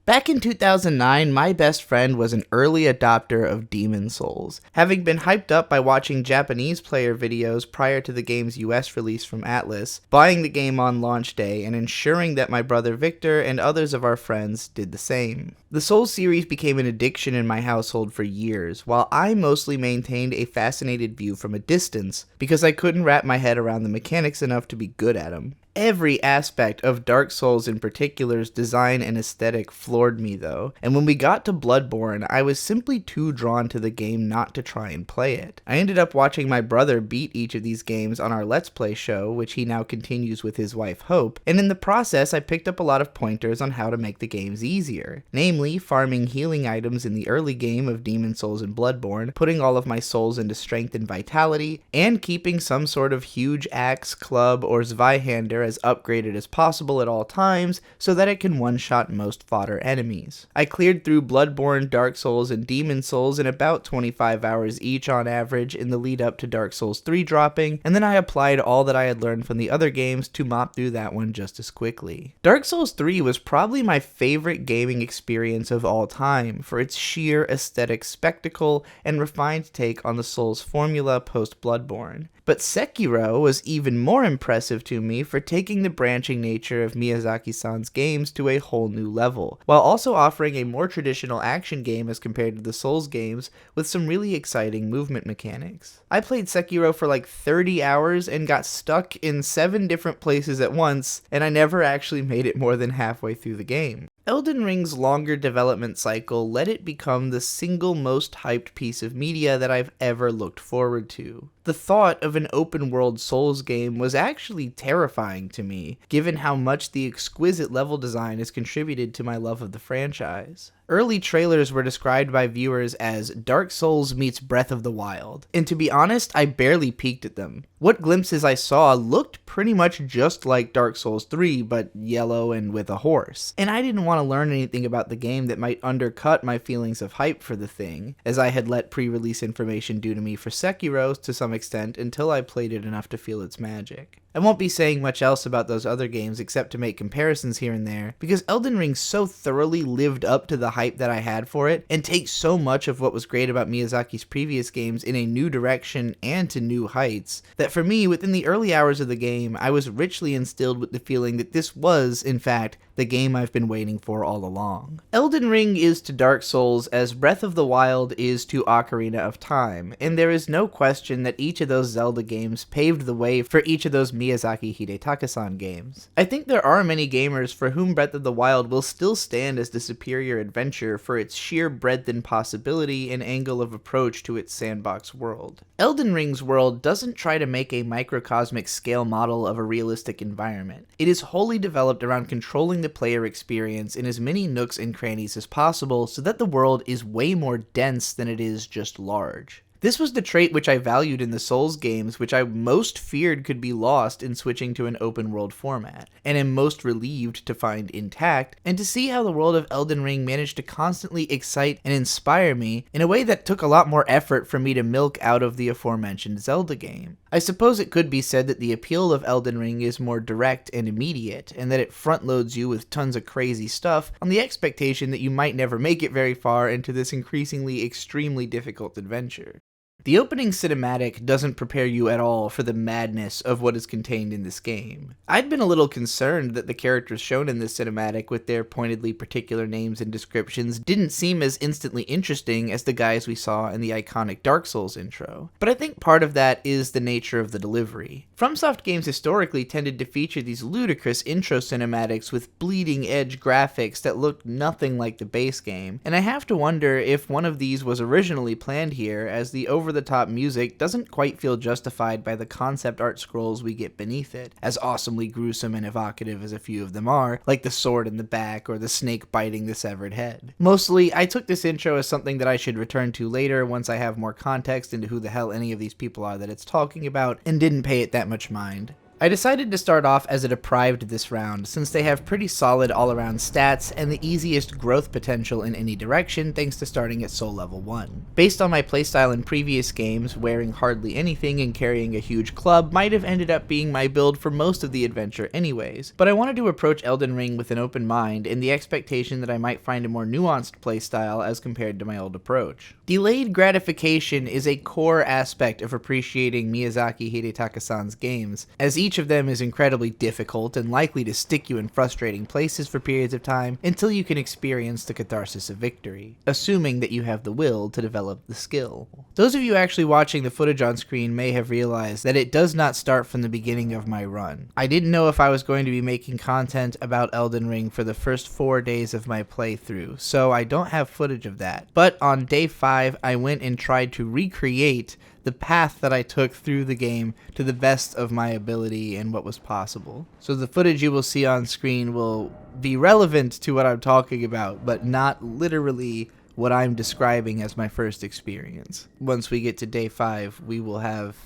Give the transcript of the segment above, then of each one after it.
Back in 2009, my best friend was an early adopter of Demon Souls. Having been hyped up by watching Japanese player videos prior to the game's US release from Atlus, buying the game on launch day, and ensuring that my brother Victor and others of our friends did the same. The Souls series became an addiction in my household for years, while I mostly maintained a fascinated view from a distance, because I couldn't wrap my head around the mechanics enough to be good at them. Every aspect of Dark Souls in particular's design and aesthetic floored me though, and when we got to Bloodborne, I was simply too drawn to the game not to try and play it. I ended up watching my brother beat each of these games on our Let's Play show, which he now continues with his wife Hope, and in the process I picked up a lot of pointers on how to make the games easier, namely farming healing items in the early game of Demon Souls and Bloodborne, putting all of my souls into strength and vitality, and keeping some sort of huge axe, club, or Zweihander as upgraded as possible at all times so that it can one-shot most fodder enemies. I cleared through Bloodborne, Dark Souls, and Demon Souls in about 25 hours each on average in the lead up to Dark Souls 3 dropping, and then I applied all that I had learned from the other games to mop through that one just as quickly. Dark Souls 3 was probably my favorite gaming experience of all time for its sheer aesthetic spectacle and refined take on the Souls formula post-Bloodborne. But Sekiro was even more impressive to me for taking the branching nature of Miyazaki-san's games to a whole new level, while also offering a more traditional action game as compared to the Souls games with some really exciting movement mechanics. I played Sekiro for like 30 hours and got stuck in 7 different places at once, and I never actually made it more than halfway through the game. Elden Ring's longer development cycle let it become the single most hyped piece of media that I've ever looked forward to. The thought of an open-world Souls game was actually terrifying to me, given how much the exquisite level design has contributed to my love of the franchise. Early trailers were described by viewers as Dark Souls meets Breath of the Wild, and to be honest, I barely peeked at them. What glimpses I saw looked pretty much just like Dark Souls 3, but yellow and with a horse, and I didn't want to learn anything about the game that might undercut my feelings of hype for the thing, as I had let pre-release information do to me for Sekiro to some extent until I played it enough to feel its magic. I won't be saying much else about those other games except to make comparisons here and there, because Elden Ring so thoroughly lived up to the hype that I had for it, and takes so much of what was great about Miyazaki's previous games in a new direction and to new heights, that for me, within the early hours of the game, I was richly instilled with the feeling that this was, in fact, the game I've been waiting for all along. Elden Ring is to Dark Souls as Breath of the Wild is to Ocarina of Time, and there is no question that each of those Zelda games paved the way for each of those Miyazaki Hidetaka-san games. I think there are many gamers for whom Breath of the Wild will still stand as the superior adventure for its sheer breadth and possibility and angle of approach to its sandbox world. Elden Ring's world doesn't try to make a microcosmic scale model of a realistic environment. It is wholly developed around controlling the player experience in as many nooks and crannies as possible so that the world is way more dense than it is just large. This was the trait which I valued in the Souls games, which I most feared could be lost in switching to an open world format, and am most relieved to find intact, and to see how the world of Elden Ring managed to constantly excite and inspire me in a way that took a lot more effort for me to milk out of the aforementioned Zelda game. I suppose it could be said that the appeal of Elden Ring is more direct and immediate, and that it front-loads you with tons of crazy stuff on the expectation that you might never make it very far into this increasingly extremely difficult adventure. The opening cinematic doesn't prepare you at all for the madness of what is contained in this game. I'd been a little concerned that the characters shown in this cinematic with their pointedly particular names and descriptions didn't seem as instantly interesting as the guys we saw in the iconic Dark Souls intro, but I think part of that is the nature of the delivery. FromSoft games historically tended to feature these ludicrous intro cinematics with bleeding edge graphics that looked nothing like the base game, and I have to wonder if one of these was originally planned here, as the over-the-top music doesn't quite feel justified by the concept art scrolls we get beneath it, as awesomely gruesome and evocative as a few of them are, like the sword in the back or the snake biting the severed head. Mostly, I took this intro as something that I should return to later once I have more context into who the hell any of these people are that it's talking about, and didn't pay it that much mind. I decided to start off as a deprived this round, since they have pretty solid all-around stats and the easiest growth potential in any direction thanks to starting at soul level 1. Based on my playstyle in previous games, wearing hardly anything and carrying a huge club might have ended up being my build for most of the adventure anyways, but I wanted to approach Elden Ring with an open mind in the expectation that I might find a more nuanced playstyle as compared to my old approach. Delayed gratification is a core aspect of appreciating Miyazaki Hidetaka-san's games, as each of them is incredibly difficult and likely to stick you in frustrating places for periods of time until you can experience the catharsis of victory, assuming that you have the will to develop the skill. Those of you actually watching the footage on screen may have realized that it does not start from the beginning of my run. I didn't know if I was going to be making content about Elden Ring for the first 4 days of my playthrough, so I don't have footage of that. But on day 5, I went and tried to recreate the path that I took through the game to the best of my ability and what was possible. So the footage you will see on screen will be relevant to what I'm talking about, but not literally what I'm describing as my first experience. Once we get to day 5, we will have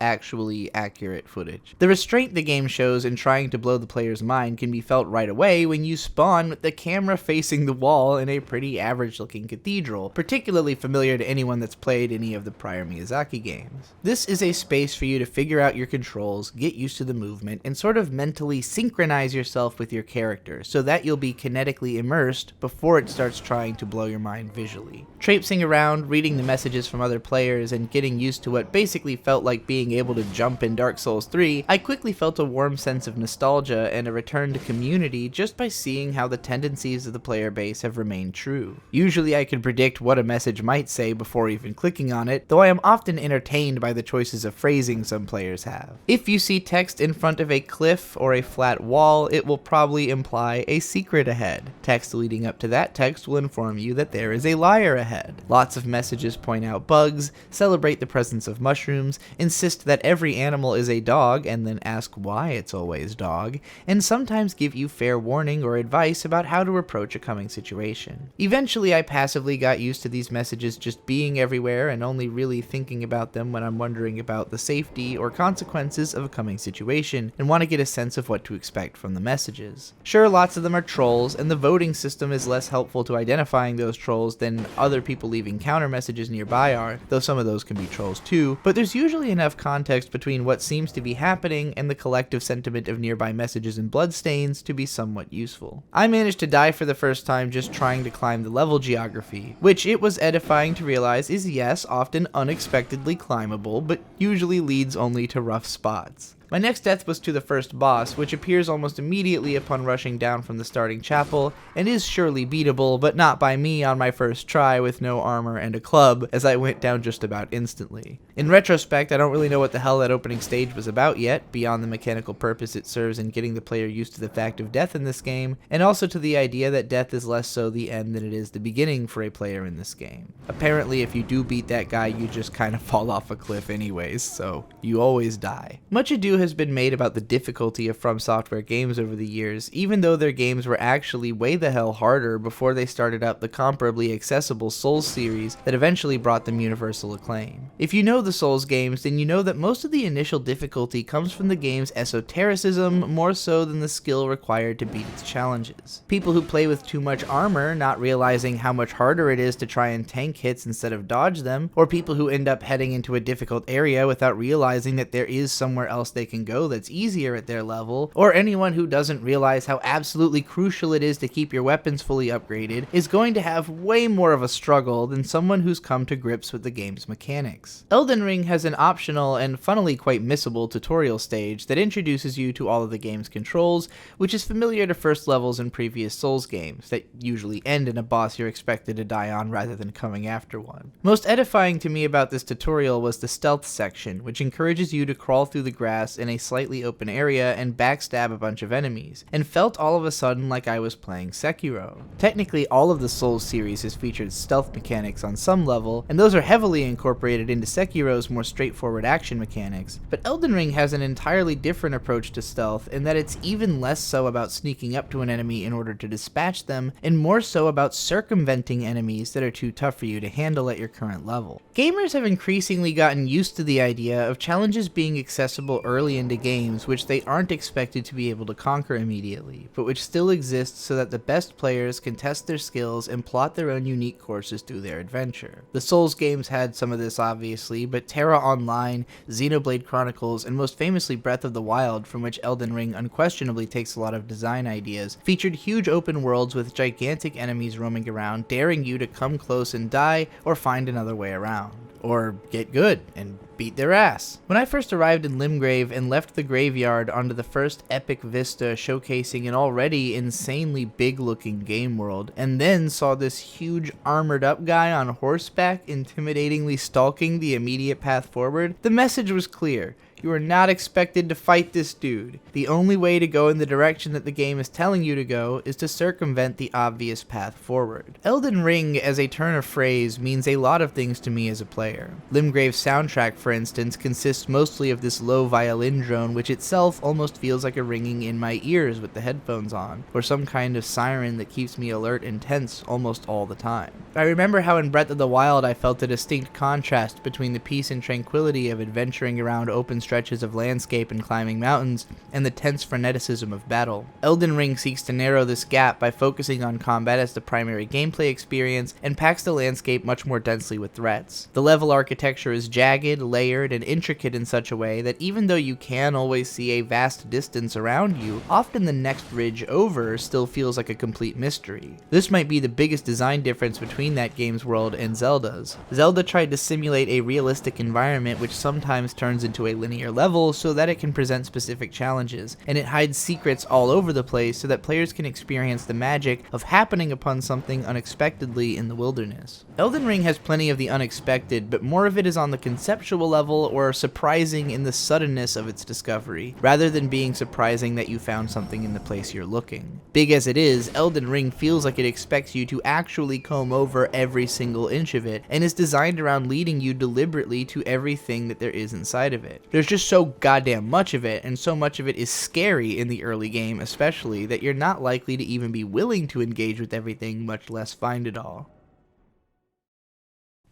actually accurate footage. The restraint the game shows in trying to blow the player's mind can be felt right away when you spawn with the camera facing the wall in a pretty average looking cathedral, particularly familiar to anyone that's played any of the prior Miyazaki games. This is a space for you to figure out your controls, get used to the movement, and sort of mentally synchronize yourself with your character so that you'll be kinetically immersed before it starts trying to blow your mind visually. Traipsing around, reading the messages from other players, and getting used to what basically felt like being able to jump in Dark Souls 3, I quickly felt a warm sense of nostalgia and a return to community just by seeing how the tendencies of the player base have remained true. Usually I can predict what a message might say before even clicking on it, though I am often entertained by the choices of phrasing some players have. If you see text in front of a cliff or a flat wall, it will probably imply a secret ahead. Text leading up to that text will inform you that there is a liar ahead. Lots of messages point out bugs, celebrate the presence of mushrooms, insist that every animal is a dog and then ask why it's always dog, and sometimes give you fair warning or advice about how to approach a coming situation. Eventually I passively got used to these messages just being everywhere and only really thinking about them when I'm wondering about the safety or consequences of a coming situation and want to get a sense of what to expect from the messages. Sure, lots of them are trolls, and the voting system is less helpful to identifying those trolls than other people leaving counter messages nearby are, though some of those can be trolls too, but there's usually enough context between what seems to be happening and the collective sentiment of nearby messages and bloodstains to be somewhat useful. I managed to die for the first time just trying to climb the level geography, which it was edifying to realize is yes, often unexpectedly climbable, but usually leads only to rough spots. My next death was to the first boss, which appears almost immediately upon rushing down from the starting chapel, and is surely beatable, but not by me on my first try with no armor and a club, as I went down just about instantly. In retrospect, I don't really know what the hell that opening stage was about yet, beyond the mechanical purpose it serves in getting the player used to the fact of death in this game, and also to the idea that death is less so the end than it is the beginning for a player in this game. Apparently, if you do beat that guy, you just kind of fall off a cliff anyways, so you always die. Much ado has been made about the difficulty of FromSoft games over the years, even though their games were actually way the hell harder before they started up the comparably accessible Souls series that eventually brought them universal acclaim. If you know the Souls games, then you know that most of the initial difficulty comes from the game's esotericism more so than the skill required to beat its challenges. People who play with too much armor, not realizing how much harder it is to try and tank hits instead of dodge them, or people who end up heading into a difficult area without realizing that there is somewhere else they can go that's easier at their level, or anyone who doesn't realize how absolutely crucial it is to keep your weapons fully upgraded, is going to have way more of a struggle than someone who's come to grips with the game's mechanics. Elden Ring has an optional and funnily quite missable tutorial stage that introduces you to all of the game's controls, which is familiar to first levels in previous Souls games that usually end in a boss you're expected to die on rather than coming after one. Most edifying to me about this tutorial was the stealth section, which encourages you to crawl through the grass in a slightly open area and backstab a bunch of enemies, and felt all of a sudden like I was playing Sekiro. Technically, all of the Souls series has featured stealth mechanics on some level, and those are heavily incorporated into Sekiro's more straightforward action mechanics, but Elden Ring has an entirely different approach to stealth in that it's even less so about sneaking up to an enemy in order to dispatch them, and more so about circumventing enemies that are too tough for you to handle at your current level. Gamers have increasingly gotten used to the idea of challenges being accessible early early into games which they aren't expected to be able to conquer immediately, but which still exist so that the best players can test their skills and plot their own unique courses through their adventure. The Souls games had some of this obviously, but Terra Online, Xenoblade Chronicles, and most famously Breath of the Wild, from which Elden Ring unquestionably takes a lot of design ideas, featured huge open worlds with gigantic enemies roaming around, daring you to come close and die, or find another way around. Or get good and beat their ass. When I first arrived in Limgrave and left the graveyard onto the first epic vista showcasing an already insanely big looking game world, and then saw this huge armored up guy on horseback intimidatingly stalking the immediate path forward, the message was clear. You are not expected to fight this dude. The only way to go in the direction that the game is telling you to go is to circumvent the obvious path forward. Elden Ring as a turn of phrase means a lot of things to me as a player. Limgrave's soundtrack, for instance, consists mostly of this low violin drone which itself almost feels like a ringing in my ears with the headphones on, or some kind of siren that keeps me alert and tense almost all the time. I remember how in Breath of the Wild I felt a distinct contrast between the peace and tranquility of adventuring around open stretches of landscape and climbing mountains, and the tense freneticism of battle. Elden Ring seeks to narrow this gap by focusing on combat as the primary gameplay experience, and packs the landscape much more densely with threats. The level architecture is jagged, layered, and intricate in such a way that even though you can always see a vast distance around you, often the next ridge over still feels like a complete mystery. This might be the biggest design difference between that game's world and Zelda's. Zelda tried to simulate a realistic environment which sometimes turns into a linear level so that it can present specific challenges, and it hides secrets all over the place so that players can experience the magic of happening upon something unexpectedly in the wilderness. Elden Ring has plenty of the unexpected, but more of it is on the conceptual level or surprising in the suddenness of its discovery, rather than being surprising that you found something in the place you're looking. Big as it is, Elden Ring feels like it expects you to actually comb over every single inch of it, and is designed around leading you deliberately to everything that there is inside of it. There's just so goddamn much of it, and so much of it is scary in the early game especially, that you're not likely to even be willing to engage with everything, much less find it all.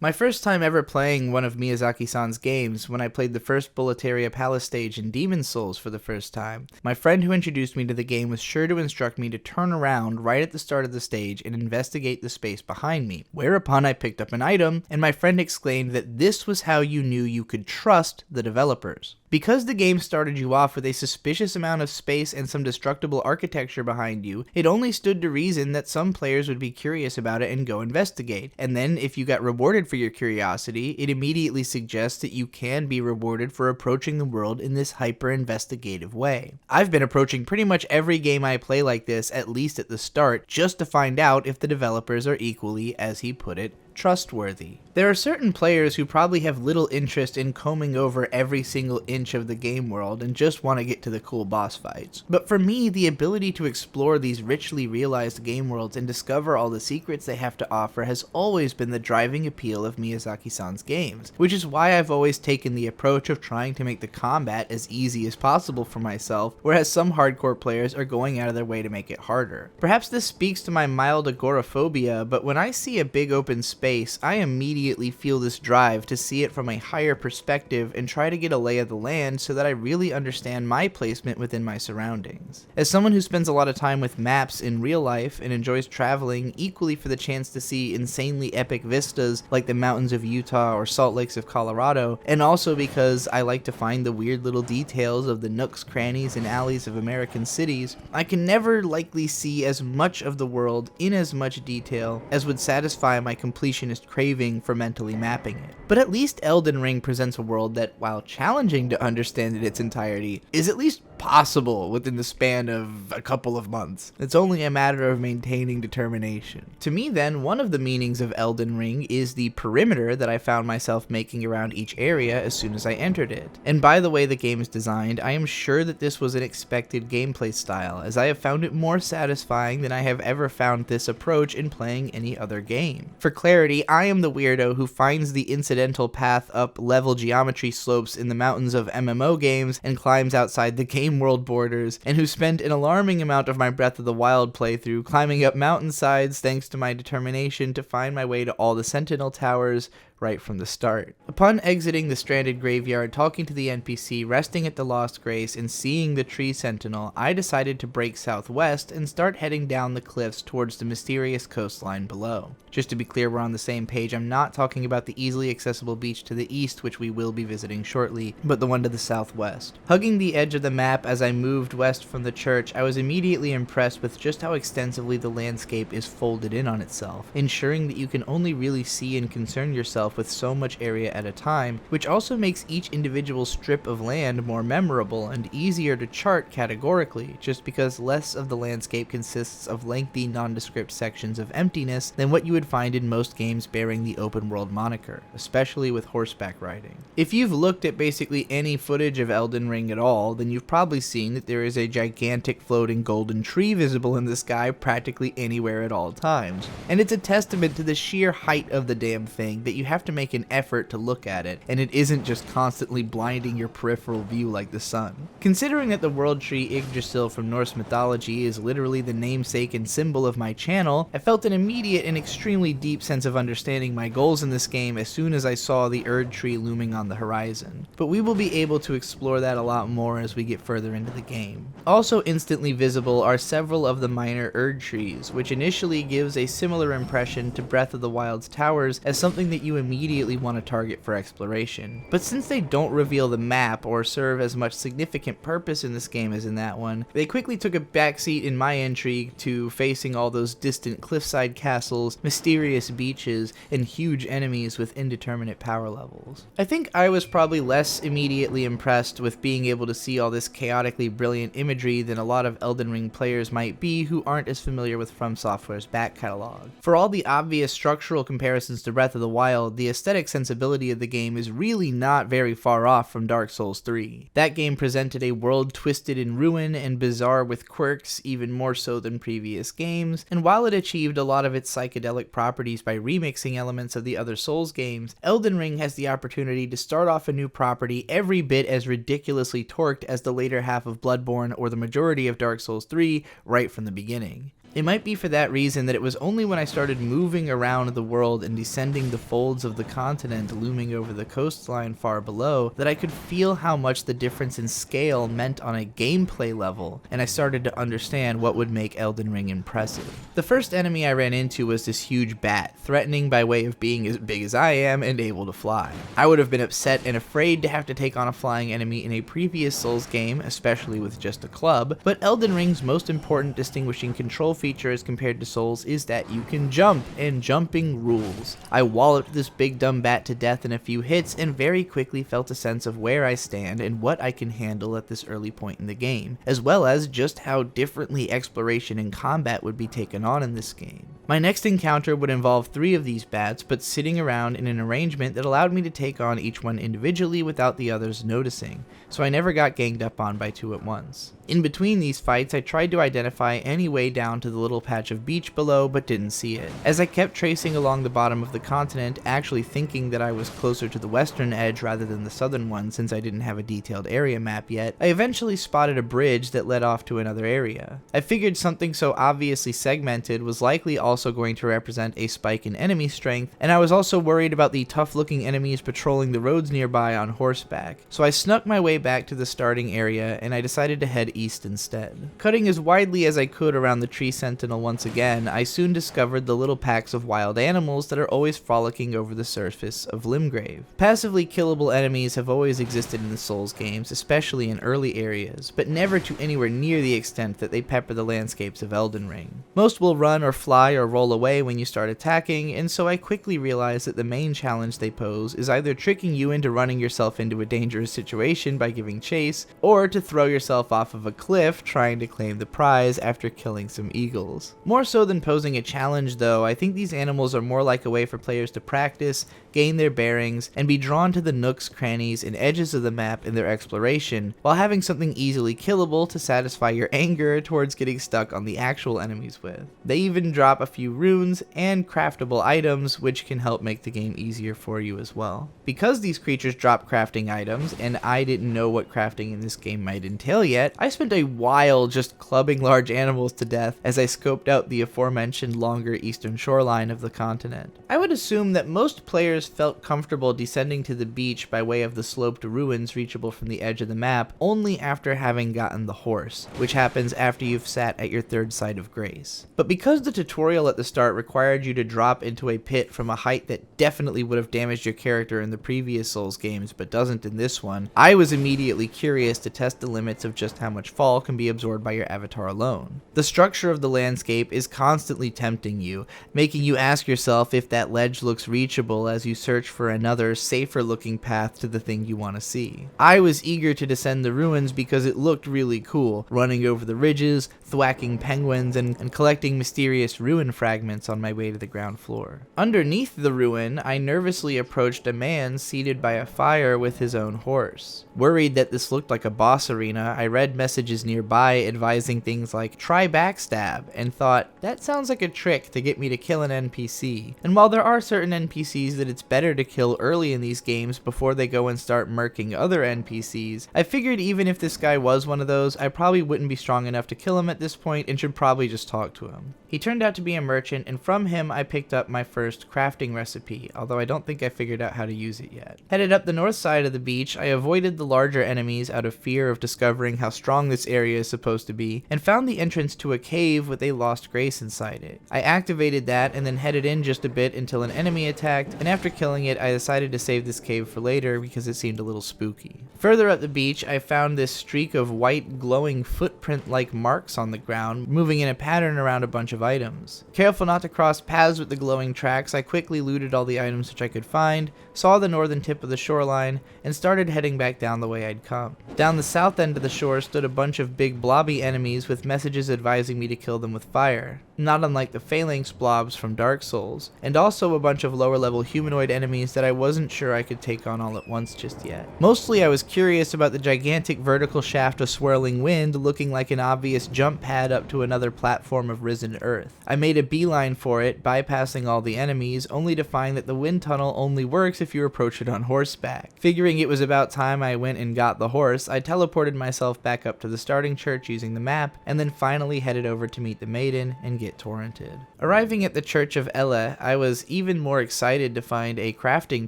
My first time ever playing one of Miyazaki-san's games, when I played the first Boletaria Palace stage in Demon's Souls for the first time, my friend who introduced me to the game was sure to instruct me to turn around right at the start of the stage and investigate the space behind me, whereupon I picked up an item, and my friend exclaimed that this was how you knew you could trust the developers. Because the game started you off with a suspicious amount of space and some destructible architecture behind you, it only stood to reason that some players would be curious about it and go investigate, and then if you got rewarded for your curiosity, it immediately suggests that you can be rewarded for approaching the world in this hyper-investigative way. I've been approaching pretty much every game I play like this, at least at the start, just to find out if the developers are equally, as he put it, trustworthy. There are certain players who probably have little interest in combing over every single inch of the game world and just want to get to the cool boss fights. But for me, the ability to explore these richly realized game worlds and discover all the secrets they have to offer has always been the driving appeal of Miyazaki-san's games, which is why I've always taken the approach of trying to make the combat as easy as possible for myself, whereas some hardcore players are going out of their way to make it harder. Perhaps this speaks to my mild agoraphobia, but when I see a big open space, I immediately feel this drive to see it from a higher perspective and try to get a lay of the land so that I really understand my placement within my surroundings. As someone who spends a lot of time with maps in real life and enjoys traveling equally for the chance to see insanely epic vistas like the mountains of Utah or Salt Lakes of Colorado, and also because I like to find the weird little details of the nooks, crannies, and alleys of American cities, I can never likely see as much of the world in as much detail as would satisfy my completionist craving for mentally mapping it. But at least Elden Ring presents a world that, while challenging to understand in its entirety, is at least possible within the span of a couple of months. It's only a matter of maintaining determination. To me then, one of the meanings of Elden Ring is the perimeter that I found myself making around each area as soon as I entered it. And by the way the game is designed, I am sure that this was an expected gameplay style, as I have found it more satisfying than I have ever found this approach in playing any other game. For clarity, I am the weirdo who finds the incidental path up level geometry slopes in the mountains of MMO games and climbs outside the game world borders, and who spent an alarming amount of my Breath of the Wild playthrough climbing up mountainsides thanks to my determination to find my way to all the sentinel towers, right from the start. Upon exiting the stranded graveyard, talking to the NPC, resting at the Lost Grace, and seeing the tree sentinel, I decided to break southwest and start heading down the cliffs towards the mysterious coastline below. Just to be clear, we're on the same page. I'm not talking about the easily accessible beach to the east, which we will be visiting shortly, but the one to the southwest. Hugging the edge of the map as I moved west from the church, I was immediately impressed with just how extensively the landscape is folded in on itself, ensuring that you can only really see and concern yourself with so much area at a time, which also makes each individual strip of land more memorable and easier to chart categorically, just because less of the landscape consists of lengthy, nondescript sections of emptiness than what you would find in most games bearing the open world moniker, especially with horseback riding. If you've looked at basically any footage of Elden Ring at all, then you've probably seen that there is a gigantic floating golden tree visible in the sky practically anywhere at all times. And it's a testament to the sheer height of the damn thing that you have to make an effort to look at it, and it isn't just constantly blinding your peripheral view like the sun. Considering that the world tree Yggdrasil from Norse mythology is literally the namesake and symbol of my channel, I felt an immediate and extremely deep sense of understanding my goals in this game as soon as I saw the Erd tree looming on the horizon. But we will be able to explore that a lot more as we get further into the game. Also instantly visible are several of the minor Erd trees, which initially gives a similar impression to Breath of the Wild's towers as something that you immediately want to target for exploration. But since they don't reveal the map or serve as much significant purpose in this game as in that one, they quickly took a backseat in my intrigue to facing all those distant cliffside castles, mysterious beaches, and huge enemies with indeterminate power levels. I think I was probably less immediately impressed with being able to see all this chaotically brilliant imagery than a lot of Elden Ring players might be who aren't as familiar with FromSoftware's back catalog. For all the obvious structural comparisons to Breath of the Wild, the aesthetic sensibility of the game is really not very far off from Dark Souls 3. That game presented a world twisted in ruin and bizarre with quirks, even more so than previous games, and while it achieved a lot of its psychedelic properties by remixing elements of the other Souls games, Elden Ring has the opportunity to start off a new property every bit as ridiculously torqued as the later half of Bloodborne or the majority of Dark Souls 3 right from the beginning. It might be for that reason that it was only when I started moving around the world and descending the folds of the continent looming over the coastline far below that I could feel how much the difference in scale meant on a gameplay level, and I started to understand what would make Elden Ring impressive. The first enemy I ran into was this huge bat, threatening by way of being as big as I am and able to fly. I would have been upset and afraid to have to take on a flying enemy in a previous Souls game, especially with just a club, but Elden Ring's most important distinguishing control feature as compared to Souls is that you can jump, and jumping rules. I walloped this big dumb bat to death in a few hits and very quickly felt a sense of where I stand and what I can handle at this early point in the game, as well as just how differently exploration and combat would be taken on in this game. My next encounter would involve 3 of these bats, but sitting around in an arrangement that allowed me to take on each one individually without the others noticing, so I never got ganged up on by 2 at once. In between these fights, I tried to identify any way down to the little patch of beach below, but didn't see it. As I kept tracing along the bottom of the continent, actually thinking that I was closer to the western edge rather than the southern one since I didn't have a detailed area map yet, I eventually spotted a bridge that led off to another area. I figured something so obviously segmented was likely also going to represent a spike in enemy strength, and I was also worried about the tough-looking enemies patrolling the roads nearby on horseback, so I snuck my way back to the starting area and I decided to head east instead. Cutting as widely as I could around the tree sentinel once again, I soon discovered the little packs of wild animals that are always frolicking over the surface of Limgrave. Passively killable enemies have always existed in the Souls games, especially in early areas, but never to anywhere near the extent that they pepper the landscapes of Elden Ring. Most will run or fly or roll away when you start attacking, and so I quickly realized that the main challenge they pose is either tricking you into running yourself into a dangerous situation by giving chase, or to throw yourself off of a cliff trying to claim the prize after killing some eagles. More so than posing a challenge though, I think these animals are more like a way for players to practice, gain their bearings, and be drawn to the nooks, crannies, and edges of the map in their exploration, while having something easily killable to satisfy your anger towards getting stuck on the actual enemies with. They even drop a few few runes, and craftable items, which can help make the game easier for you as well. Because these creatures drop crafting items, and I didn't know what crafting in this game might entail yet, I spent a while just clubbing large animals to death as I scoped out the aforementioned longer eastern shoreline of the continent. I would assume that most players felt comfortable descending to the beach by way of the sloped ruins reachable from the edge of the map only after having gotten the horse, which happens after you've sat at your third site of grace. But because the tutorial at the start required you to drop into a pit from a height that definitely would have damaged your character in the previous Souls games but doesn't in this one, I was immediately curious to test the limits of just how much fall can be absorbed by your avatar alone. The structure of the landscape is constantly tempting you, making you ask yourself if that ledge looks reachable as you search for another, safer looking path to the thing you want to see. I was eager to descend the ruins because it looked really cool, running over the ridges, thwacking penguins, and collecting mysterious ruin fragments on my way to the ground floor. Underneath the ruin, I nervously approached a man seated by a fire with his own horse. Worried that this looked like a boss arena, I read messages nearby advising things like, try backstab, and thought, that sounds like a trick to get me to kill an NPC. And while there are certain NPCs that it's better to kill early in these games before they go and start murking other NPCs, I figured even if this guy was one of those, I probably wouldn't be strong enough to kill him at this point and should probably just talk to him. He turned out to be a merchant, and from him I picked up my first crafting recipe, although I don't think I figured out how to use it yet. Headed up the north side of the beach, I avoided the larger enemies out of fear of discovering how strong this area is supposed to be, and found the entrance to a cave with a lost grace inside it. I activated that and then headed in just a bit until an enemy attacked, and after killing it I decided to save this cave for later because it seemed a little spooky. Further up the beach, I found this streak of white glowing footprint-like marks on the ground, moving in a pattern around a bunch of items. Careful not to cross paths with the glowing tracks, I quickly looted all the items which I could find, saw the northern tip of the shoreline, and started heading back down the way I'd come. Down the south end of the shore stood a bunch of big blobby enemies with messages advising me to kill them with fire, not unlike the phalanx blobs from Dark Souls, and also a bunch of lower level humanoid enemies that I wasn't sure I could take on all at once just yet. Mostly I was curious about the gigantic vertical shaft of swirling wind looking like an obvious jump pad up to another platform of risen earth. I made a beeline for it, bypassing all the enemies, only to find that the wind tunnel only works if you approach it on horseback. Figuring it was about time I went and got the horse, I teleported myself back up to the starting church using the map, and then finally headed over to meet the maiden and get torrented. Arriving at the church of Elleh, I was even more excited to find a crafting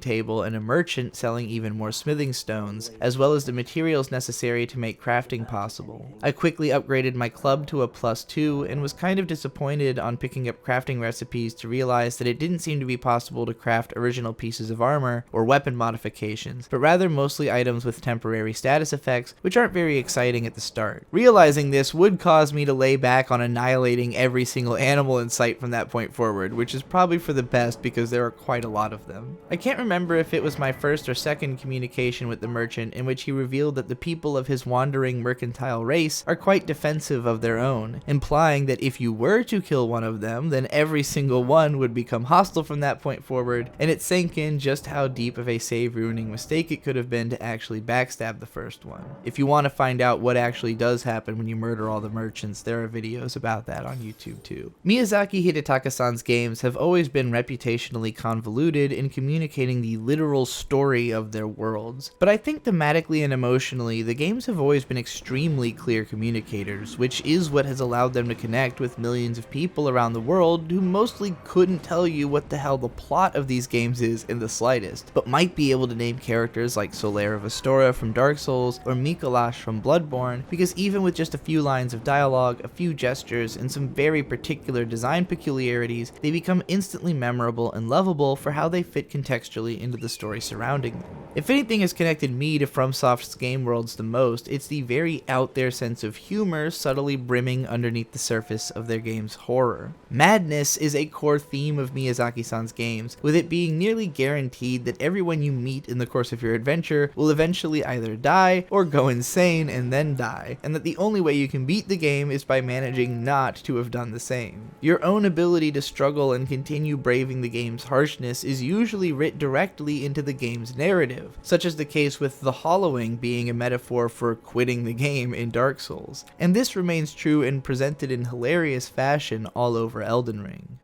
table and a merchant selling even more smithing stones, as well as the materials necessary to make crafting possible. I quickly upgraded my club to a +2 and was kind of disappointed on picking up crafting recipes to realize that it didn't seem to be possible to craft original pieces of armor or weapon modifications, but rather mostly items with temporary status effects, which aren't very exciting at the start. Realizing this would cause me to lay back on annihilating every single animal in sight from that point forward, which is probably for the best because there are quite a lot of them. I can't remember if it was my first or second communication with the merchant in which he revealed that the people of his wandering mercantile race are quite defensive of their own, implying that if you were to kill one of them, then every single one would become hostile from that point forward, and it sank in just how deep of a save ruining mistake it could have been to actually backstab the first one. If you want to find out what actually does happen when you murder all the merchants, there are videos about that on YouTube too. Miyazaki Hidetaka-san's games have always been reputationally convoluted in communicating the literal story of their worlds, but I think thematically and emotionally, the games have always been extremely clear communicators, which is what has allowed them to connect with millions of people around the world who mostly couldn't tell you what the hell the plot of these games is in the slightest, but might be able to name characters like Solaire of Astora from Dark Souls or Mikolash from Bloodborne, because even with just a few lines of dialogue, a few gestures, and some very particular design peculiarities, they become instantly memorable and lovable for how they fit contextually into the story surrounding them. If anything has connected me to FromSoft's game worlds the most, it's the very out there sense of humor subtly brimming underneath the surface of their game's horror. Madness is a core theme of Miyazaki-san's games, with it being nearly guaranteed that everyone you meet in the course of your adventure will eventually either die or go insane and then die, and that the only way you can beat the game is by managing not to have done the same. Your own ability to struggle and continue braving the game's harshness is usually writ directly into the game's narrative, such as the case with the hollowing being a metaphor for quitting the game in Dark Souls, and this remains true and presented in hilarious fashion all over Elden Ring.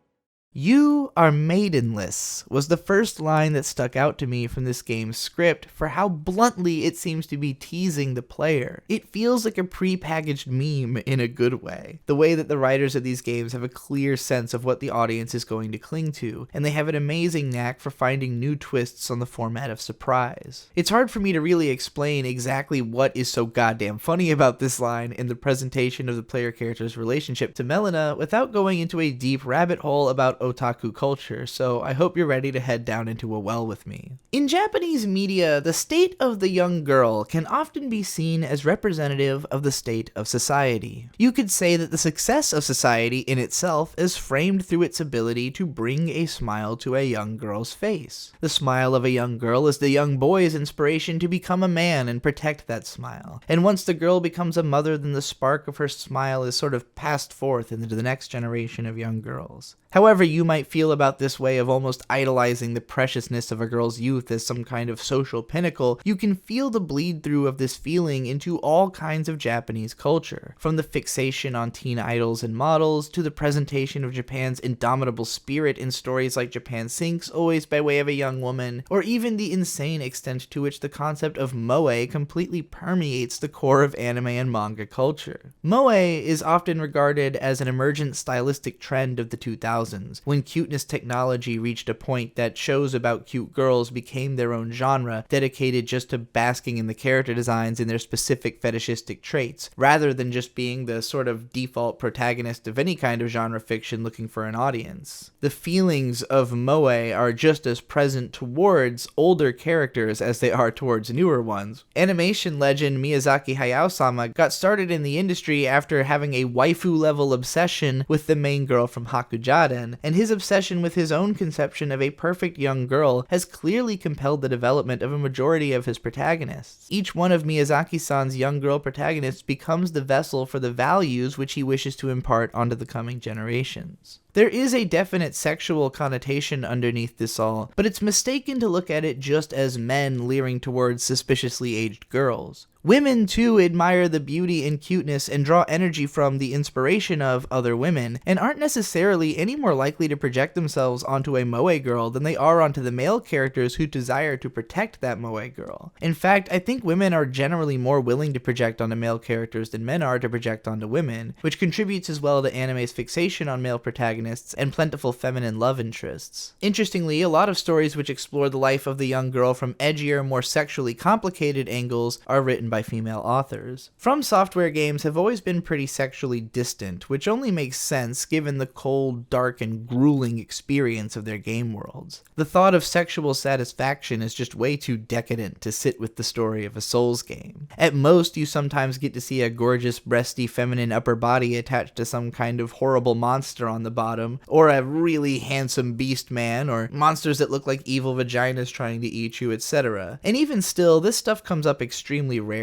"You are maidenless" was the first line that stuck out to me from this game's script for how bluntly it seems to be teasing the player. It feels like a pre-packaged meme in a good way. The way that the writers of these games have a clear sense of what the audience is going to cling to, and they have an amazing knack for finding new twists on the format of surprise. It's hard for me to really explain exactly what is so goddamn funny about this line in the presentation of the player character's relationship to Melina without going into a deep rabbit hole about otaku culture, so I hope you're ready to head down into a well with me. In Japanese media, the state of the young girl can often be seen as representative of the state of society. You could say that the success of society in itself is framed through its ability to bring a smile to a young girl's face. The smile of a young girl is the young boy's inspiration to become a man and protect that smile. And once the girl becomes a mother, then the spark of her smile is sort of passed forth into the next generation of young girls. However you might feel about this way of almost idolizing the preciousness of a girl's youth as some kind of social pinnacle, you can feel the bleed through of this feeling into all kinds of Japanese culture. From the fixation on teen idols and models, to the presentation of Japan's indomitable spirit in stories like Japan Sinks, always by way of a young woman, or even the insane extent to which the concept of moe completely permeates the core of anime and manga culture. Moe is often regarded as an emergent stylistic trend of the 2000s, when cuteness technology reached a point that shows about cute girls became their own genre, dedicated just to basking in the character designs and their specific fetishistic traits, rather than just being the sort of default protagonist of any kind of genre fiction looking for an audience. The feelings of moe are just as present towards older characters as they are towards newer ones. Animation legend Miyazaki Hayao-sama got started in the industry after having a waifu-level obsession with the main girl from Hakujaden, and his obsession with his own conception of a perfect young girl has clearly compelled the development of a majority of his protagonists. Each one of Miyazaki-san's young girl protagonists becomes the vessel for the values which he wishes to impart onto the coming generations. There is a definite sexual connotation underneath this all, but it's mistaken to look at it just as men leering towards suspiciously aged girls. Women too admire the beauty and cuteness and draw energy from the inspiration of other women, and aren't necessarily any more likely to project themselves onto a moe girl than they are onto the male characters who desire to protect that moe girl. In fact, I think women are generally more willing to project onto male characters than men are to project onto women, which contributes as well to anime's fixation on male protagonists and plentiful feminine love interests. Interestingly, a lot of stories which explore the life of the young girl from edgier, more sexually complicated angles are written by female authors. FromSoft games have always been pretty sexually distant, which only makes sense given the cold, dark, and grueling experience of their game worlds. The thought of sexual satisfaction is just way too decadent to sit with the story of a Souls game. At most, you sometimes get to see a gorgeous, breasty, feminine upper body attached to some kind of horrible monster on the bottom, or a really handsome beast man, or monsters that look like evil vaginas trying to eat you, etc. And even still, this stuff comes up extremely rarely.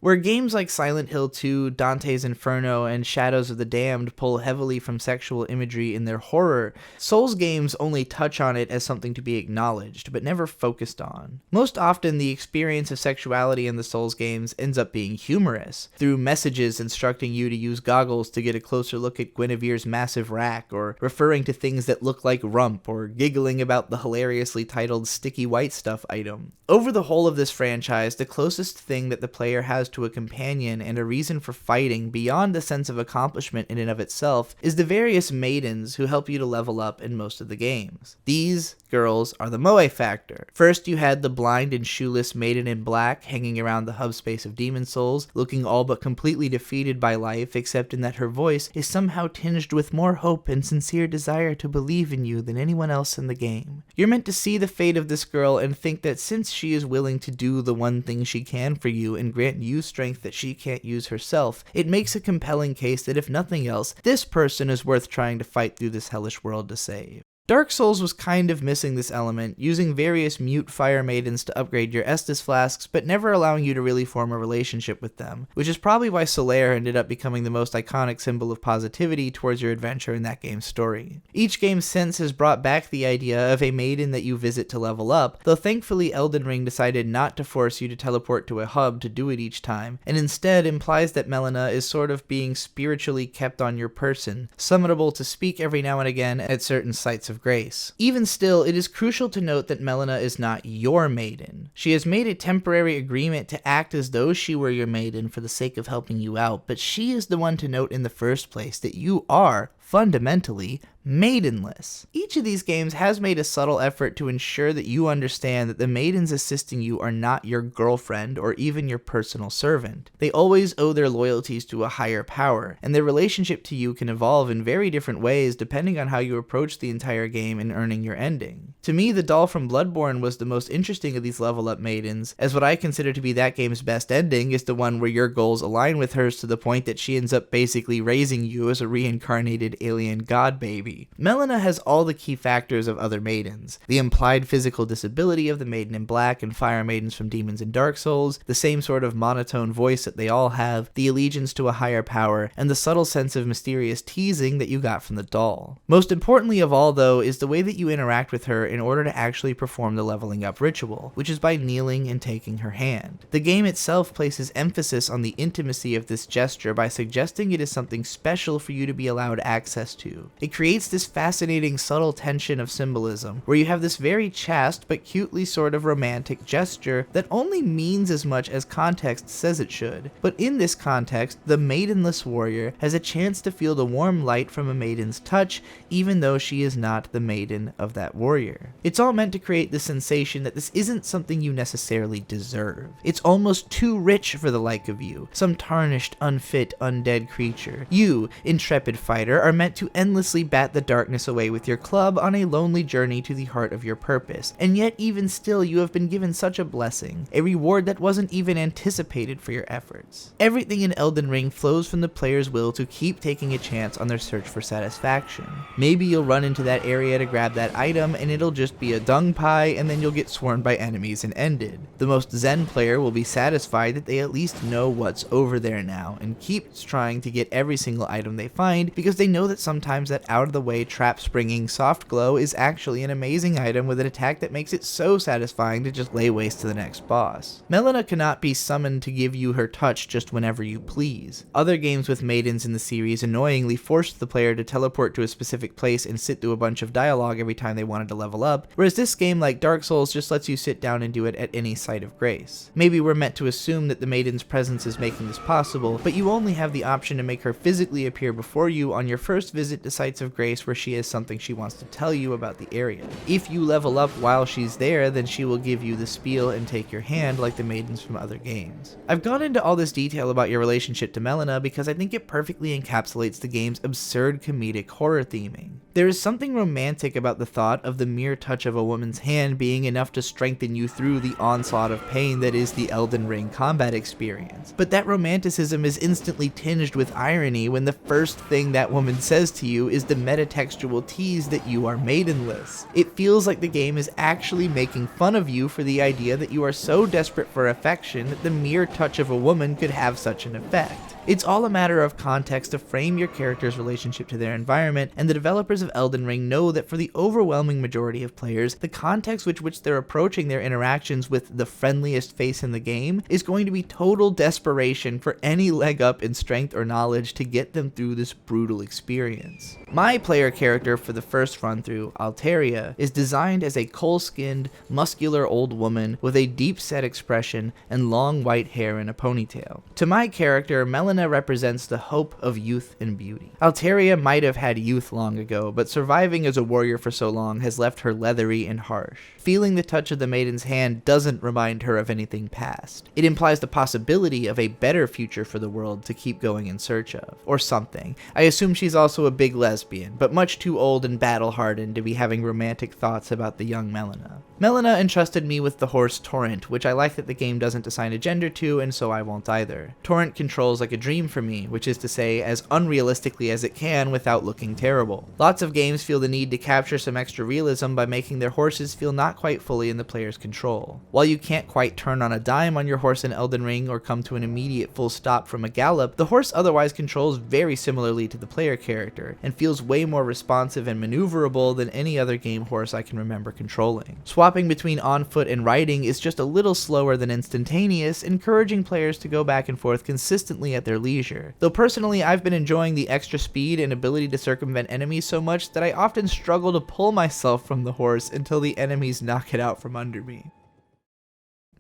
Where games like Silent Hill 2, Dante's Inferno, and Shadows of the Damned pull heavily from sexual imagery in their horror, Souls games only touch on it as something to be acknowledged, but never focused on. Most often, the experience of sexuality in the Souls games ends up being humorous, through messages instructing you to use goggles to get a closer look at Guinevere's massive rack, or referring to things that look like rump, or giggling about the hilariously titled sticky white stuff item. Over the whole of this franchise, the closest thing that the player has to a companion and a reason for fighting beyond the sense of accomplishment in and of itself is the various maidens who help you to level up in most of the games. These girls are the moe factor. First, you had the blind and shoeless maiden in black hanging around the hub space of Demon Souls, looking all but completely defeated by life, except in that her voice is somehow tinged with more hope and sincere desire to believe in you than anyone else in the game. You're meant to see the fate of this girl and think that since she is willing to do the one thing she can for you and grant you strength that she can't use herself, it makes a compelling case that if nothing else, this person is worth trying to fight through this hellish world to save. Dark Souls was kind of missing this element, using various mute fire maidens to upgrade your Estus flasks, but never allowing you to really form a relationship with them, which is probably why Solaire ended up becoming the most iconic symbol of positivity towards your adventure in that game's story. Each game since has brought back the idea of a maiden that you visit to level up, though thankfully Elden Ring decided not to force you to teleport to a hub to do it each time, and instead implies that Melina is sort of being spiritually kept on your person, summonable to speak every now and again at certain sites of of Grace. Even still, it is crucial to note that Melina is not your maiden. She has made a temporary agreement to act as though she were your maiden for the sake of helping you out, but she is the one to note in the first place that you are, fundamentally, maidenless. Each of these games has made a subtle effort to ensure that you understand that the maidens assisting you are not your girlfriend or even your personal servant. They always owe their loyalties to a higher power, and their relationship to you can evolve in very different ways depending on how you approach the entire game in earning your ending. To me, the doll from Bloodborne was the most interesting of these level up maidens, as what I consider to be that game's best ending is the one where your goals align with hers to the point that she ends up basically raising you as a reincarnated alien god baby. Melina has all the key factors of other maidens: the implied physical disability of the Maiden in Black and Fire Maidens from Demons and Dark Souls, the same sort of monotone voice that they all have, the allegiance to a higher power, and the subtle sense of mysterious teasing that you got from the doll. Most importantly of all, though, is the way that you interact with her in order to actually perform the leveling up ritual, which is by kneeling and taking her hand. The game itself places emphasis on the intimacy of this gesture by suggesting it is something special for you to be allowed access to. It creates this fascinating subtle tension of symbolism, where you have this very chaste but cutely sort of romantic gesture that only means as much as context says it should. But in this context, the maidenless warrior has a chance to feel the warm light from a maiden's touch, even though she is not the maiden of that warrior. It's all meant to create the sensation that this isn't something you necessarily deserve. It's almost too rich for the like of you, some tarnished, unfit, undead creature. You, intrepid fighter, are meant to endlessly bat the darkness away with your club on a lonely journey to the heart of your purpose, and yet even still you have been given such a blessing, a reward that wasn't even anticipated for your efforts. Everything in Elden Ring flows from the player's will to keep taking a chance on their search for satisfaction. Maybe you'll run into that area to grab that item and it'll just be a dung pie, and then you'll get swarmed by enemies and ended. The most zen player will be satisfied that they at least know what's over there now, and keeps trying to get every single item they find, because they know that sometimes that out of the way trap springing soft glow is actually an amazing item with an attack that makes it so satisfying to just lay waste to the next boss. Melina cannot be summoned to give you her touch just whenever you please. Other games with maidens in the series annoyingly forced the player to teleport to a specific place and sit through a bunch of dialogue every time they wanted to level up, whereas this game, like Dark Souls, just lets you sit down and do it at any site of grace. Maybe we're meant to assume that the maiden's presence is making this possible, but you only have the option to make her physically appear before you on your first visit to sites of grace where she has something she wants to tell you about the area. If you level up while she's there, then she will give you the spiel and take your hand like the maidens from other games. I've gone into all this detail about your relationship to Melina because I think it perfectly encapsulates the game's absurd comedic horror theming. There is something romantic about the thought of the mere touch of a woman's hand being enough to strengthen you through the onslaught of pain that is the Elden Ring combat experience. But that romanticism is instantly tinged with irony when the first thing that woman says to you is the metatextual tease that you are maidenless. It feels like the game is actually making fun of you for the idea that you are so desperate for affection that the mere touch of a woman could have such an effect. It's all a matter of context to frame your character's relationship to their environment, and the developers of Elden Ring know that for the overwhelming majority of players, the context with which they're approaching their interactions with the friendliest face in the game is going to be total desperation for any leg up in strength or knowledge to get them through this brutal experience. My player character for the first run through, Altaria, is designed as a coal-skinned, muscular old woman with a deep-set expression and long white hair in a ponytail. To my character, Melina represents the hope of youth and beauty. Altaria might have had youth long ago, but surviving as a warrior for so long has left her leathery and harsh. Feeling the touch of the maiden's hand doesn't remind her of anything past. It implies the possibility of a better future for the world to keep going in search of. Or something. I assume she's also a big lesbian, but much too old and battle-hardened to be having romantic thoughts about the young Melina. Melina entrusted me with the horse Torrent, which I like that the game doesn't assign a gender to, and so I won't either. Torrent controls like a dream for me, which is to say, as unrealistically as it can without looking terrible. Lots of games feel the need to capture some extra realism by making their horses feel not quite fully in the player's control. While you can't quite turn on a dime on your horse in Elden Ring or come to an immediate full stop from a gallop, the horse otherwise controls very similarly to the player character, and feels way more responsive and maneuverable than any other game horse I can remember controlling. Swap Swapping between on foot and riding is just a little slower than instantaneous, encouraging players to go back and forth consistently at their leisure. Though personally, I've been enjoying the extra speed and ability to circumvent enemies so much that I often struggle to pull myself from the horse until the enemies knock it out from under me.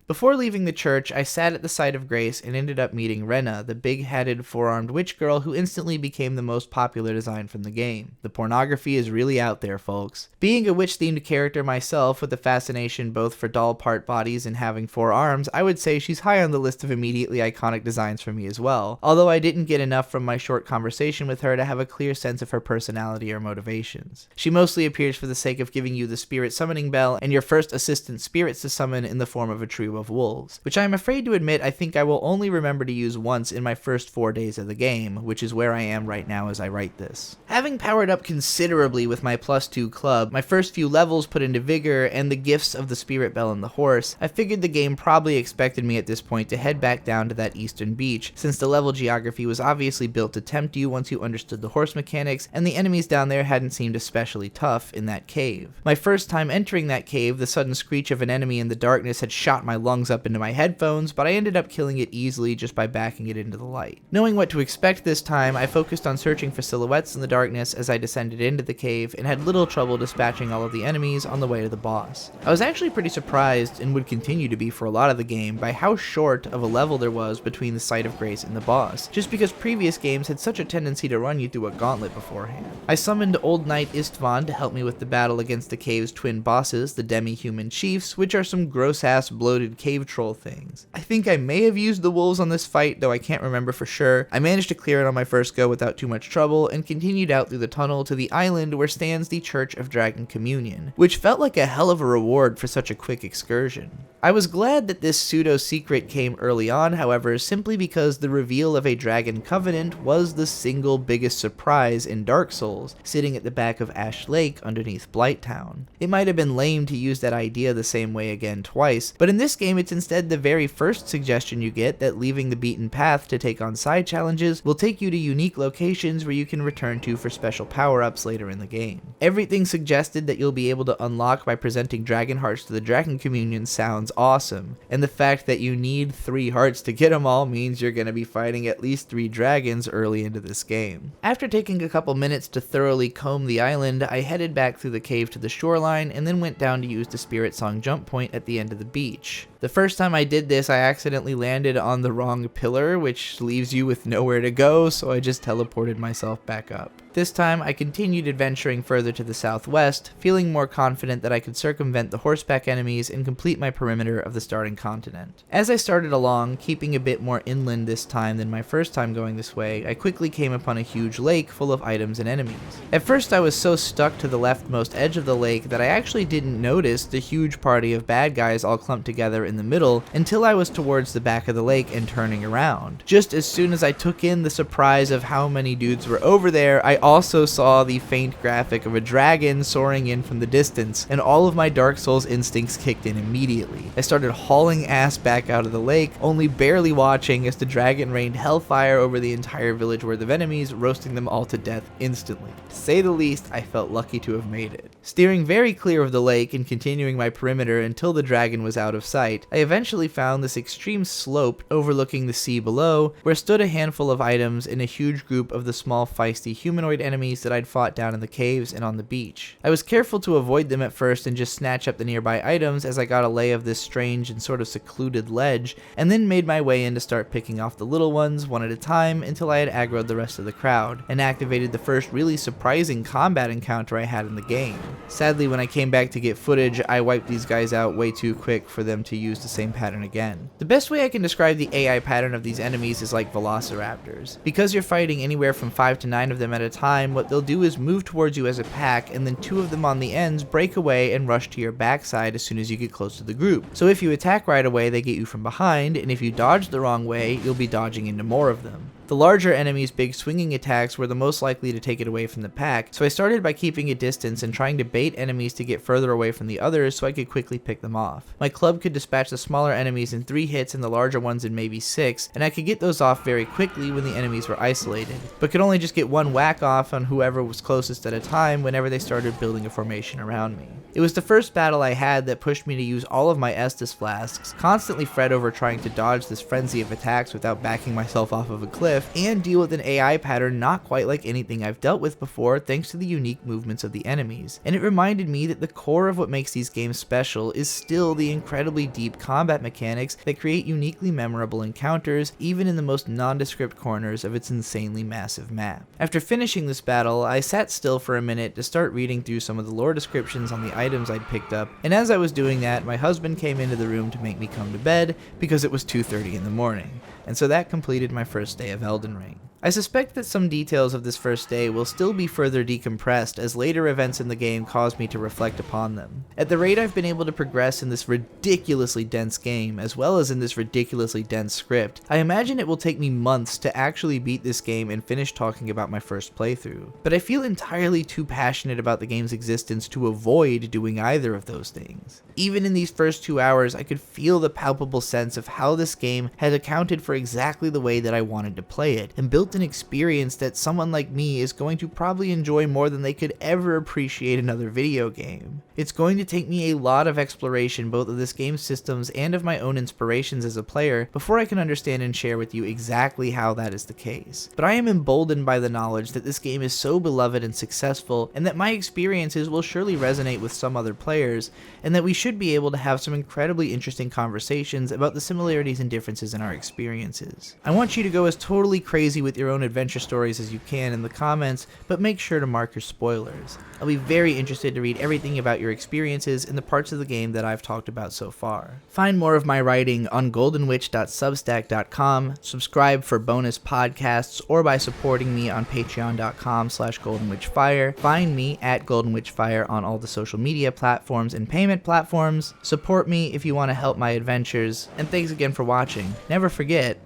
Before leaving the church, I sat at the site of grace and ended up meeting Renna, the big-headed, four-armed witch girl who instantly became the most popular design from the game. The pornography is really out there, folks. Being a witch-themed character myself, with a fascination both for doll part bodies and having 4 arms, I would say she's high on the list of immediately iconic designs for me as well, although I didn't get enough from my short conversation with her to have a clear sense of her personality or motivations. She mostly appears for the sake of giving you the spirit summoning bell and your first assistant spirits to summon in the form of a trio of wolves, which I am afraid to admit I think I will only remember to use once in my first 4 days of the game, which is where I am right now as I write this. Having powered up considerably with my +2 club, my first few levels put into vigor, and the gifts of the spirit bell and the horse, I figured the game probably expected me at this point to head back down to that eastern beach, since the level geography was obviously built to tempt you once you understood the horse mechanics, and the enemies down there hadn't seemed especially tough in that cave. My first time entering that cave, the sudden screech of an enemy in the darkness had shot my lungs up into my headphones, but I ended up killing it easily just by backing it into the light. Knowing what to expect this time, I focused on searching for silhouettes in the darkness as I descended into the cave, and had little trouble dispatching all of the enemies on the way to the boss. I was actually pretty surprised, and would continue to be for a lot of the game, by how short of a level there was between the site of grace and the boss, just because previous games had such a tendency to run you through a gauntlet beforehand. I summoned Old Knight Istvan to help me with the battle against the cave's twin bosses, the demi-human chiefs, which are some gross-ass bloated cave troll things. I think I may have used the wolves on this fight, though I can't remember for sure. I managed to clear it on my first go without too much trouble, and continued out through the tunnel to the island where stands the Church of Dragon Communion, which felt like a hell of a reward for such a quick excursion. I was glad that this pseudo-secret came early on, however, simply because the reveal of a Dragon Covenant was the single biggest surprise in Dark Souls, sitting at the back of Ash Lake underneath Blighttown. It might have been lame to use that idea the same way again twice, but in this game it's instead the very first suggestion you get that leaving the beaten path to take on side challenges will take you to unique locations where you can return to for special power-ups later in the game. Everything suggested that you'll be able to unlock by presenting Dragon Hearts to the Dragon Communion sounds awesome, and the fact that you need 3 hearts to get them all means you're going to be fighting at least 3 dragons early into this game. After taking a couple minutes to thoroughly comb the island, I headed back through the cave to the shoreline, and then went down to use the Spirit Song jump point at the end of the beach. The first time I did this, I accidentally landed on the wrong pillar, which leaves you with nowhere to go, so I just teleported myself back up. This time, I continued adventuring further to the southwest, feeling more confident that I could circumvent the horseback enemies and complete my perimeter of the starting continent. As I started along, keeping a bit more inland this time than my first time going this way, I quickly came upon a huge lake full of items and enemies. At first, I was so stuck to the leftmost edge of the lake that I actually didn't notice the huge party of bad guys all clumped together in the middle until I was towards the back of the lake and turning around. Just as soon as I took in the surprise of how many dudes were over there, I also saw the faint graphic of a dragon soaring in from the distance, and all of my Dark Souls instincts kicked in immediately. I started hauling ass back out of the lake, only barely watching as the dragon rained hellfire over the entire village worth of enemies, roasting them all to death instantly. To say the least, I felt lucky to have made it. Steering very clear of the lake and continuing my perimeter until the dragon was out of sight, I eventually found this extreme slope overlooking the sea below, where stood a handful of items and a huge group of the small feisty humanoid enemies that I'd fought down in the caves and on the beach. I was careful to avoid them at first and just snatch up the nearby items as I got a lay of this strange and sort of secluded ledge, and then made my way in to start picking off the little ones one at a time until I had aggroed the rest of the crowd, and activated the first really surprising combat encounter I had in the game. Sadly, when I came back to get footage, I wiped these guys out way too quick for them to use the same pattern again. The best way I can describe the AI pattern of these enemies is like velociraptors. Because you're fighting anywhere from 5 to 9 of them at a time, what they'll do is move towards you as a pack, and then 2 of them on the ends break away and rush to your backside as soon as you get close to the group. So if you attack right away, they get you from behind, and if you dodge the wrong way, you'll be dodging into more of them. The larger enemies' big swinging attacks were the most likely to take it away from the pack, so I started by keeping a distance and trying to bait enemies to get further away from the others so I could quickly pick them off. My club could dispatch the smaller enemies in 3 hits and the larger ones in maybe 6, and I could get those off very quickly when the enemies were isolated, but could only just get one whack off on whoever was closest at a time whenever they started building a formation around me. It was the first battle I had that pushed me to use all of my Estus flasks, constantly fret over trying to dodge this frenzy of attacks without backing myself off of a cliff, and deal with an AI pattern not quite like anything I've dealt with before thanks to the unique movements of the enemies. And it reminded me that the core of what makes these games special is still the incredibly deep combat mechanics that create uniquely memorable encounters even in the most nondescript corners of its insanely massive map. After finishing this battle, I sat still for a minute to start reading through some of the lore descriptions on the items I'd picked up, and as I was doing that, my husband came into the room to make me come to bed because it was 2:30 in the morning, and so that completed my first day of Elden Ring. I suspect that some details of this first day will still be further decompressed as later events in the game caused me to reflect upon them. At the rate I've been able to progress in this ridiculously dense game, as well as in this ridiculously dense script, I imagine it will take me months to actually beat this game and finish talking about my first playthrough. But I feel entirely too passionate about the game's existence to avoid doing either of those things. Even in these first 2 hours, I could feel the palpable sense of how this game has accounted for exactly the way that I wanted to play it, and built an experience that someone like me is going to probably enjoy more than they could ever appreciate another video game. It's going to take me a lot of exploration both of this game's systems and of my own inspirations as a player before I can understand and share with you exactly how that is the case. But I am emboldened by the knowledge that this game is so beloved and successful, and that my experiences will surely resonate with some other players, and that we should be able to have some incredibly interesting conversations about the similarities and differences in our experiences. I want you to go as totally crazy with your own adventure stories as you can in the comments, but make sure to mark your spoilers. I'll be very interested to read everything about your experiences in the parts of the game that I've talked about so far. Find more of my writing on goldenwitch.substack.com, subscribe for bonus podcasts, or by supporting me on patreon.com/goldenwitchfire. Find me at goldenwitchfire on all the social media platforms and payment platforms. Support me if you want to help my adventures, and thanks again for watching. Never forget,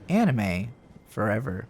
anime forever.